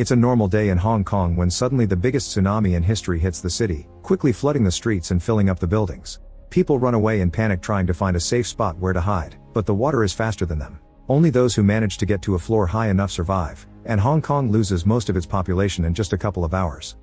It's a normal day in Hong Kong when suddenly the biggest tsunami in history hits the city, quickly flooding the streets and filling up the buildings. People run away in panic trying to find a safe spot where to hide, but the water is faster than them. Only those who manage to get to a floor high enough survive, and Hong Kong loses most of its population in just a couple of hours.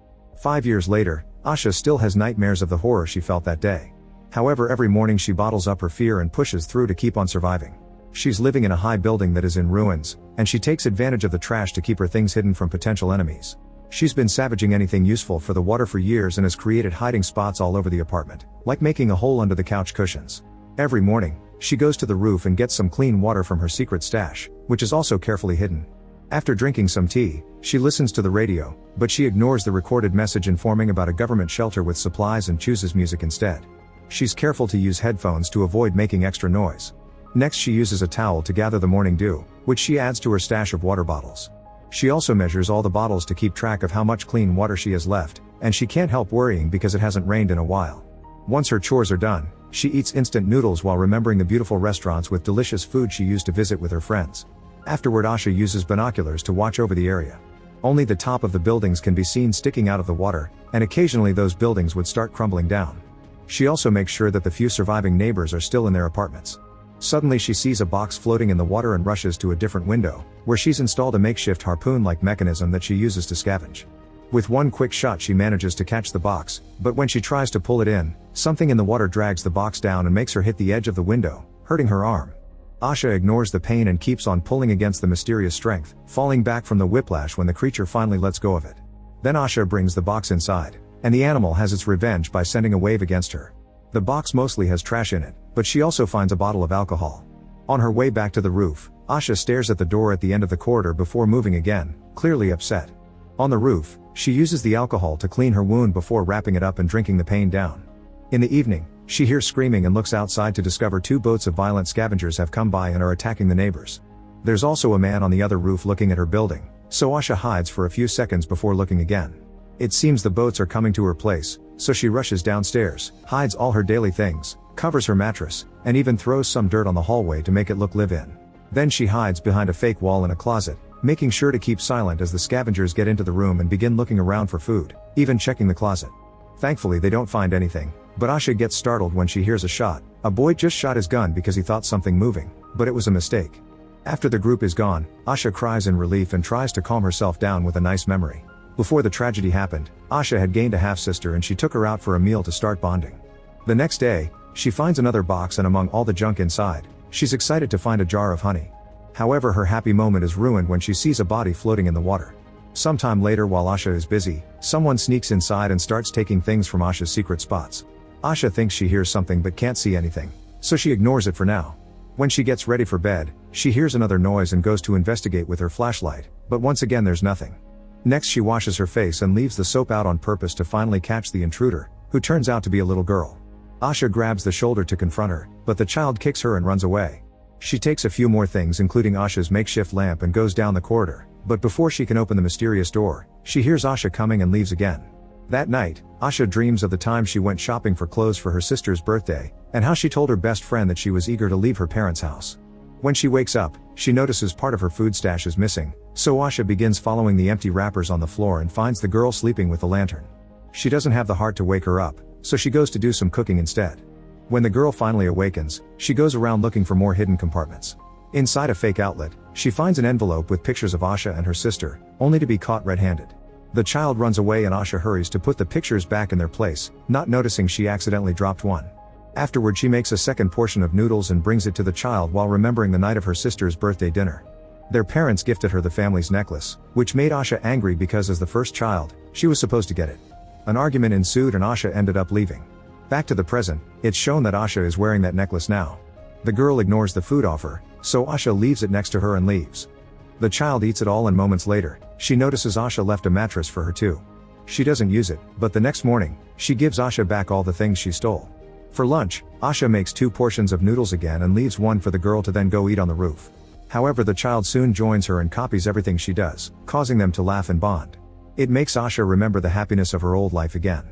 5 years later, Asha still has nightmares of the horror she felt that day. However, every morning she bottles up her fear and pushes through to keep on surviving. She's living in a high building that is in ruins, and she takes advantage of the trash to keep her things hidden from potential enemies. She's been savaging anything useful for the water for years and has created hiding spots all over the apartment, like making a hole under the couch cushions. Every morning, she goes to the roof and gets some clean water from her secret stash, which is also carefully hidden. After drinking some tea, she listens to the radio, but she ignores the recorded message informing about a government shelter with supplies and chooses music instead. She's careful to use headphones to avoid making extra noise. Next, she uses a towel to gather the morning dew, which she adds to her stash of water bottles. She also measures all the bottles to keep track of how much clean water she has left, and she can't help worrying because it hasn't rained in a while. Once her chores are done, she eats instant noodles while remembering the beautiful restaurants with delicious food she used to visit with her friends. Afterward, Asha uses binoculars to watch over the area. Only the top of the buildings can be seen sticking out of the water, and occasionally those buildings would start crumbling down. She also makes sure that the few surviving neighbors are still in their apartments. Suddenly she sees a box floating in the water and rushes to a different window, where she's installed a makeshift harpoon-like mechanism that she uses to scavenge. With one quick shot she manages to catch the box, but when she tries to pull it in, something in the water drags the box down and makes her hit the edge of the window, hurting her arm. Asha ignores the pain and keeps on pulling against the mysterious strength, falling back from the whiplash when the creature finally lets go of it. Then Asha brings the box inside, and the animal has its revenge by sending a wave against her. The box mostly has trash in it, but she also finds a bottle of alcohol. On her way back to the roof, Asha stares at the door at the end of the corridor before moving again, clearly upset. On the roof, she uses the alcohol to clean her wound before wrapping it up and drinking the pain down. In the evening, she hears screaming and looks outside to discover 2 boats of violent scavengers have come by and are attacking the neighbors. There's also a man on the other roof looking at her building, so Asha hides for a few seconds before looking again. It seems the boats are coming to her place, so she rushes downstairs, hides all her daily things, covers her mattress, and even throws some dirt on the hallway to make it look live-in. Then she hides behind a fake wall in a closet, making sure to keep silent as the scavengers get into the room and begin looking around for food, even checking the closet. Thankfully they don't find anything, but Asha gets startled when she hears a shot. A boy just shot his gun because he thought something moving, but it was a mistake. After the group is gone, Asha cries in relief and tries to calm herself down with a nice memory. Before the tragedy happened, Asha had gained a half-sister and she took her out for a meal to start bonding. The next day, she finds another box and among all the junk inside, she's excited to find a jar of honey. However, her happy moment is ruined when she sees a body floating in the water. Sometime later, while Asha is busy, someone sneaks inside and starts taking things from Asha's secret spots. Asha thinks she hears something but can't see anything, so she ignores it for now. When she gets ready for bed, she hears another noise and goes to investigate with her flashlight, but once again there's nothing. Next she washes her face and leaves the soap out on purpose to finally catch the intruder, who turns out to be a little girl. Asha grabs the shoulder to confront her, but the child kicks her and runs away. She takes a few more things including Asha's makeshift lamp and goes down the corridor, but before she can open the mysterious door, she hears Asha coming and leaves again. That night, Asha dreams of the time she went shopping for clothes for her sister's birthday, and how she told her best friend that she was eager to leave her parents' house. When she wakes up, she notices part of her food stash is missing, so Asha begins following the empty wrappers on the floor and finds the girl sleeping with the lantern. She doesn't have the heart to wake her up, so she goes to do some cooking instead. When the girl finally awakens, she goes around looking for more hidden compartments. Inside a fake outlet, she finds an envelope with pictures of Asha and her sister, only to be caught red-handed. The child runs away and Asha hurries to put the pictures back in their place, not noticing she accidentally dropped one. Afterward, she makes a second portion of noodles and brings it to the child while remembering the night of her sister's birthday dinner. Their parents gifted her the family's necklace, which made Asha angry because as the first child, she was supposed to get it. An argument ensued and Asha ended up leaving. Back to the present, it's shown that Asha is wearing that necklace now. The girl ignores the food offer, so Asha leaves it next to her and leaves. The child eats it all and moments later, she notices Asha left a mattress for her too. She doesn't use it, but the next morning, she gives Asha back all the things she stole. For lunch, Asha makes 2 portions of noodles again and leaves one for the girl to then go eat on the roof. However, the child soon joins her and copies everything she does, causing them to laugh and bond. It makes Asha remember the happiness of her old life again.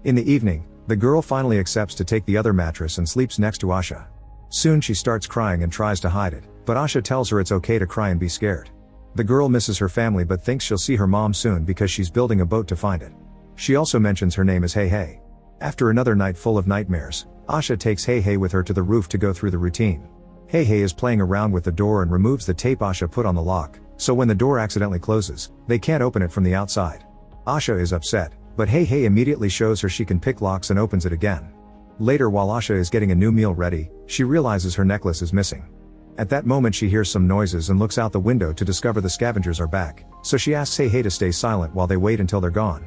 In the evening, the girl finally accepts to take the other mattress and sleeps next to Asha. Soon she starts crying and tries to hide it, but Asha tells her it's okay to cry and be scared. The girl misses her family but thinks she'll see her mom soon because she's building a boat to find it. She also mentions her name is Hey Hey. After another night full of nightmares, Asha takes Hey Hey with her to the roof to go through the routine. Hey Hey is playing around with the door and removes the tape Asha put on the lock, so when the door accidentally closes, they can't open it from the outside. Asha is upset, but Hey Hey immediately shows her she can pick locks and opens it again. Later, while Asha is getting a new meal ready, she realizes her necklace is missing. At that moment she hears some noises and looks out the window to discover the scavengers are back, so she asks Hey Hey to stay silent while they wait until they're gone.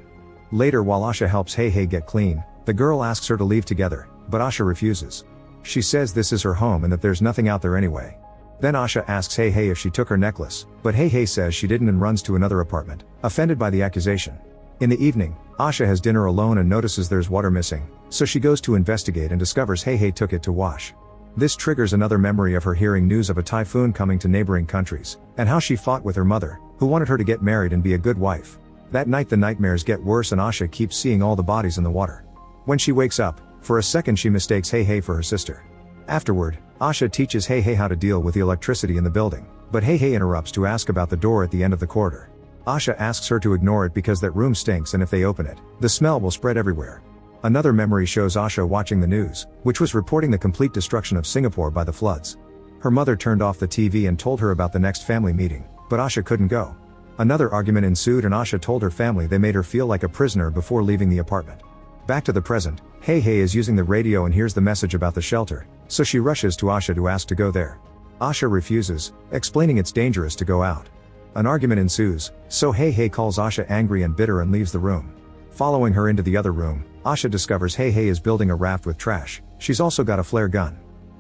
Later, while Asha helps Hey Hey get clean, the girl asks her to leave together, but Asha refuses. She says this is her home and that there's nothing out there anyway. Then Asha asks Hey Hey if she took her necklace, but Hey Hey says she didn't and runs to another apartment, offended by the accusation. In the evening, Asha has dinner alone and notices there's water missing, so she goes to investigate and discovers Hey Hey took it to wash. This triggers another memory of her hearing news of a typhoon coming to neighboring countries, and how she fought with her mother, who wanted her to get married and be a good wife. That night the nightmares get worse and Asha keeps seeing all the bodies in the water. When she wakes up, for a second she mistakes Hey Hey for her sister. Afterward, Asha teaches Hey Hey how to deal with the electricity in the building, but Hey Hey interrupts to ask about the door at the end of the corridor. Asha asks her to ignore it because that room stinks and if they open it, the smell will spread everywhere. Another memory shows Asha watching the news, which was reporting the complete destruction of Singapore by the floods. Her mother turned off the TV and told her about the next family meeting, but Asha couldn't go. Another argument ensued and Asha told her family they made her feel like a prisoner before leaving the apartment. Back to the present, Hey Hey is using the radio and hears the message about the shelter, so she rushes to Asha to ask to go there. Asha refuses, explaining it's dangerous to go out. An argument ensues, so Hey Hey calls Asha angry and bitter and leaves the room. Following her into the other room, Asha discovers Hey Hey is building a raft with trash. She's also got a flare gun.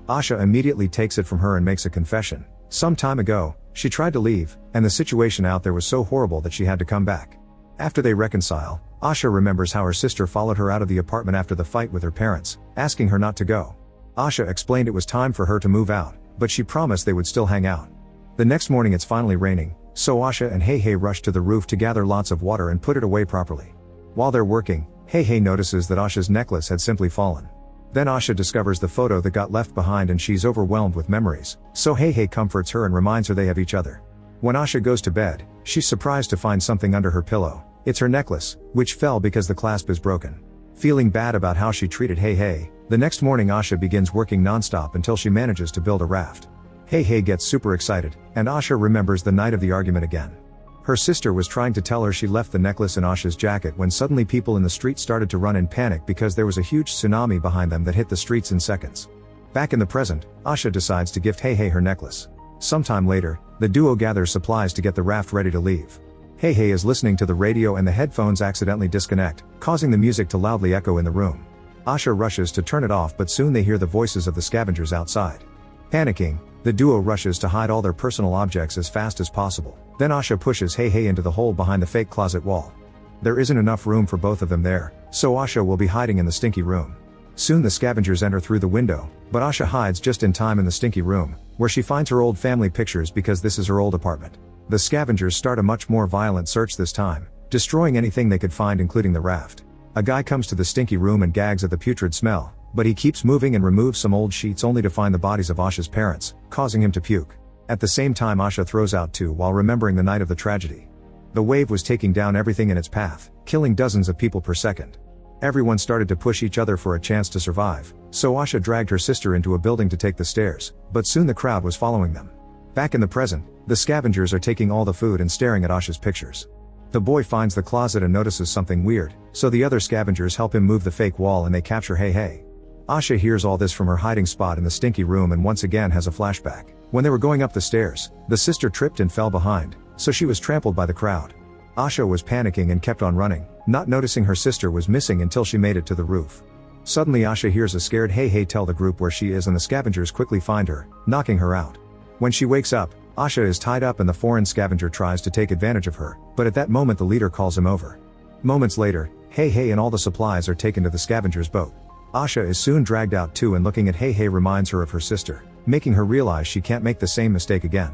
Asha immediately takes it from her and makes a confession. Some time ago, she tried to leave, and the situation out there was so horrible that she had to come back. After they reconcile, Asha remembers how her sister followed her out of the apartment after the fight with her parents, asking her not to go. Asha explained it was time for her to move out, but she promised they would still hang out. The next morning it's finally raining, so Asha and Hey Hey rush to the roof to gather lots of water and put it away properly. While they're working, Hey Hey notices that Asha's necklace had simply fallen. Then Asha discovers the photo that got left behind and she's overwhelmed with memories, so Hey Hey comforts her and reminds her they have each other. When Asha goes to bed, she's surprised to find something under her pillow. It's her necklace, which fell because the clasp is broken. Feeling bad about how she treated Hey Hey, the next morning Asha begins working non-stop until she manages to build a raft. Hey Hey gets super excited, and Asha remembers the night of the argument again. Her sister was trying to tell her she left the necklace in Asha's jacket when suddenly people in the street started to run in panic because there was a huge tsunami behind them that hit the streets in seconds. Back in the present, Asha decides to gift Hey Hey her necklace. Sometime later, the duo gathers supplies to get the raft ready to leave. Hey Hey is listening to the radio and the headphones accidentally disconnect, causing the music to loudly echo in the room. Asha rushes to turn it off but soon they hear the voices of the scavengers outside. Panicking, the duo rushes to hide all their personal objects as fast as possible. Then Asha pushes Hey Hey into the hole behind the fake closet wall. There isn't enough room for both of them there, so Asha will be hiding in the stinky room. Soon the scavengers enter through the window, but Asha hides just in time in the stinky room, where she finds her old family pictures because this is her old apartment. The scavengers start a much more violent search this time, destroying anything they could find including the raft. A guy comes to the stinky room and gags at the putrid smell, but he keeps moving and removes some old sheets only to find the bodies of Asha's parents, causing him to puke. At the same time Asha throws out too while remembering the night of the tragedy. The wave was taking down everything in its path, killing dozens of people per second. Everyone started to push each other for a chance to survive, so Asha dragged her sister into a building to take the stairs, but soon the crowd was following them. Back in the present, the scavengers are taking all the food and staring at Asha's pictures. The boy finds the closet and notices something weird, so the other scavengers help him move the fake wall and they capture Hey Hey. Asha hears all this from her hiding spot in the stinky room and once again has a flashback. When they were going up the stairs, the sister tripped and fell behind, so she was trampled by the crowd. Asha was panicking and kept on running, not noticing her sister was missing until she made it to the roof. Suddenly Asha hears a scared Hey Hey tell the group where she is and the scavengers quickly find her, knocking her out. When she wakes up, Asha is tied up and the foreign scavenger tries to take advantage of her, but at that moment the leader calls him over. Moments later, Hey Hey and all the supplies are taken to the scavenger's boat. Asha is soon dragged out too and looking at Hey Hey reminds her of her sister, making her realize she can't make the same mistake again.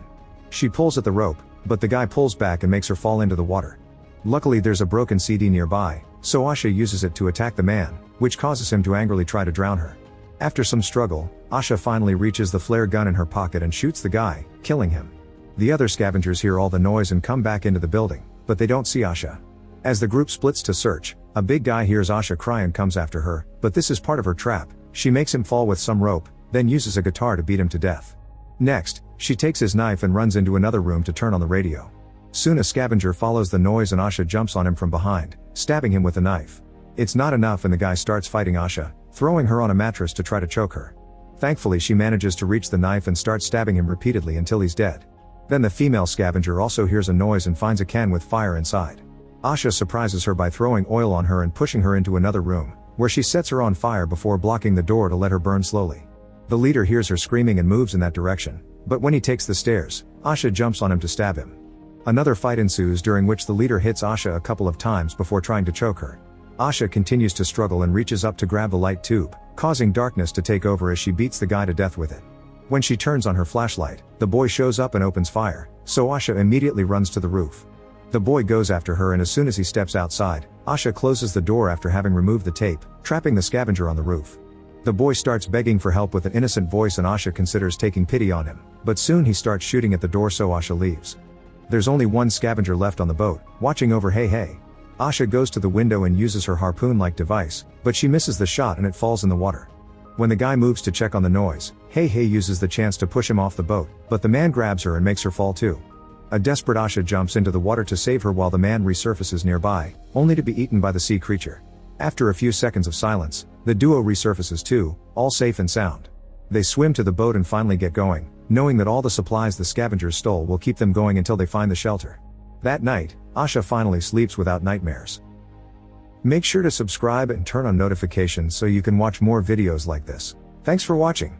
She pulls at the rope, but the guy pulls back and makes her fall into the water. Luckily there's a broken CD nearby, so Asha uses it to attack the man, which causes him to angrily try to drown her. After some struggle, Asha finally reaches the flare gun in her pocket and shoots the guy, killing him. The other scavengers hear all the noise and come back into the building, but they don't see Asha. As the group splits to search, a big guy hears Asha cry and comes after her, but this is part of her trap. She makes him fall with some rope, then uses a guitar to beat him to death. Next, she takes his knife and runs into another room to turn on the radio. Soon a scavenger follows the noise and Asha jumps on him from behind, stabbing him with a knife. It's not enough and the guy starts fighting Asha, throwing her on a mattress to try to choke her. Thankfully she manages to reach the knife and starts stabbing him repeatedly until he's dead. Then the female scavenger also hears a noise and finds a can with fire inside. Asha surprises her by throwing oil on her and pushing her into another room, where she sets her on fire before blocking the door to let her burn slowly. The leader hears her screaming and moves in that direction, but when he takes the stairs, Asha jumps on him to stab him. Another fight ensues during which the leader hits Asha a couple of times before trying to choke her. Asha continues to struggle and reaches up to grab the light tube, causing darkness to take over as she beats the guy to death with it. When she turns on her flashlight, the boy shows up and opens fire, so Asha immediately runs to the roof. The boy goes after her and as soon as he steps outside, Asha closes the door after having removed the tape, trapping the scavenger on the roof. The boy starts begging for help with an innocent voice and Asha considers taking pity on him, but soon he starts shooting at the door so Asha leaves. There's only one scavenger left on the boat, watching over Hey Hey. Asha goes to the window and uses her harpoon-like device, but she misses the shot and it falls in the water. When the guy moves to check on the noise, Hey Hey uses the chance to push him off the boat, but the man grabs her and makes her fall too. A desperate Asha jumps into the water to save her while the man resurfaces nearby, only to be eaten by the sea creature. After a few seconds of silence, the duo resurfaces too, all safe and sound. They swim to the boat and finally get going, knowing that all the supplies the scavengers stole will keep them going until they find the shelter. That night, Asha finally sleeps without nightmares. Make sure to subscribe and turn on notifications so you can watch more videos like this. Thanks for watching.